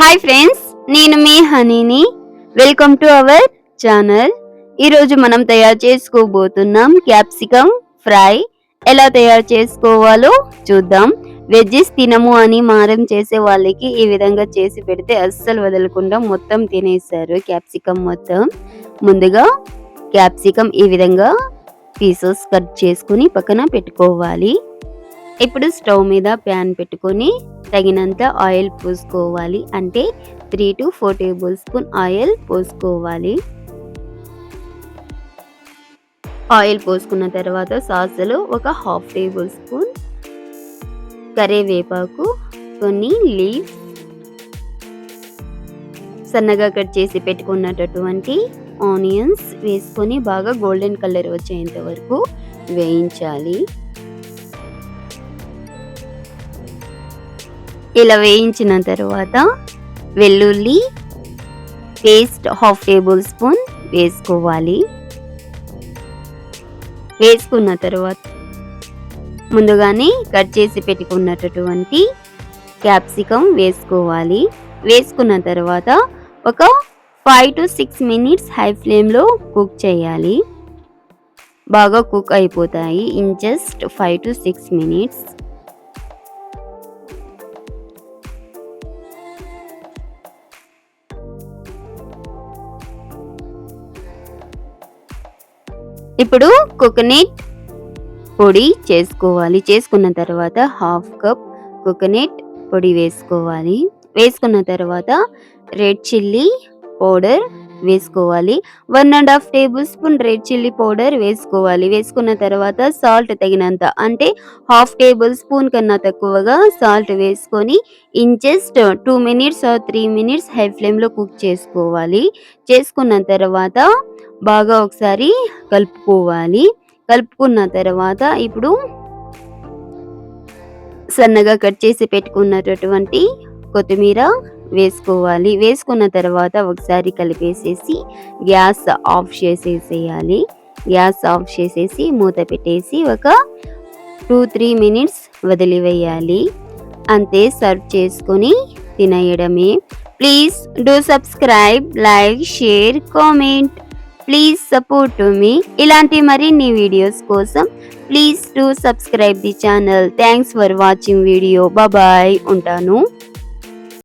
Hi friends, నేను మీ హనీని. Welcome to our channel. ఈరోజు మనం తయారు చేసుకోబోతున్నాం క్యాప్సికమ్ ఫ్రై. ఎలా తయారు చేసుకోవాలో చూద్దాం. వెజ్జెస్ తినము అని మారం చేసే వాళ్ళకి ఈ విధంగా చేసి పెడితే అస్సలు వదలకుండా మొత్తం తినేస్తారు క్యాప్సికమ్ మొత్తం. ముందుగా క్యాప్సికమ్ ఈ విధంగా పీసెస్ కట్ చేసుకుని పక్కన పెట్టుకోవాలి. ఇప్పుడు స్టవ్ మీద ప్యాన్ పెట్టుకొని తగినంత ఆయిల్ పోసుకోవాలి. అంటే 3 to 4 టేబుల్ స్పూన్ ఆయిల్ పోసుకోవాలి. ఆయిల్ పోసుకున్న తర్వాత సాసులు ఒక 1/2 టేబుల్ స్పూన్, కరివేపాకు, కొన్ని లీవ్స్, సన్నగా కట్ చేసి పెట్టుకున్నటువంటి ఆనియన్స్ వేసుకొని బాగా గోల్డెన్ కలర్ వచ్చేంత వరకు వేయించాలి. ఇలా వేయించిన తర్వాత వెల్లుల్లి పేస్ట్ 1/2 టేబుల్ స్పూన్ వేసుకోవాలి. వేసుకున్న తర్వాత ముందుగానే కట్ చేసి పెట్టుకున్నటువంటి క్యాప్సికమ్ వేసుకోవాలి. వేసుకున్న తర్వాత ఒక 5 to 6 మినిట్స్ హై ఫ్లేమ్లో కుక్ చేయాలి. బాగా కుక్ అయిపోతాయి ఇన్ జస్ట్ 5 to 6 మినిట్స్. ఇప్పుడు కోకోనట్ పొడి చేసుకోవాలి. చేసుకున్న తర్వాత 1/2 కప్ కోకోనట్ పొడి వేసుకోవాలి. వేసుకున్న తర్వాత రెడ్ చిల్లీ పౌడర్ వేసుకోవాలి. 1.5 table spoon red chilli powder వేసుకోవాలి. వేసుకున్న తర్వాత సాల్ట్ తగినంత, అంటే 1/2 టేబుల్ స్పూన్ కన్నా తక్కువగా సాల్ట్ వేసుకొని in just 2 minutes or 3 minutes high ఫ్లేమ్లో కుక్ చేసుకోవాలి. చేసుకున్న తర్వాత బాగా ఒకసారి కలుపుకోవాలి. కలుపుకున్న తర్వాత ఇప్పుడు సన్నగా కట్ చేసి పెట్టుకున్నటువంటి కొత్తిమీర వేసుకోవాలి. వేసుకున్న తర్వాత ఒకసారి కలిపేసేసి గ్యాస్ ఆఫ్ చేసేసేయాలి. గ్యాస్ ఆఫ్ చేసేసి మూత పెట్టేసి ఒక 2-3 మినిట్స్ వదిలివేయాలి. అంతే, సర్వ్ చేసుకొని తినేయడమే. Please do subscribe, like, share, comment. Please support me. ఇలాంటి మరిన్ని వీడియోస్ కోసం please do subscribe the channel. Thanks for watching video. Bye. ఉంటాను.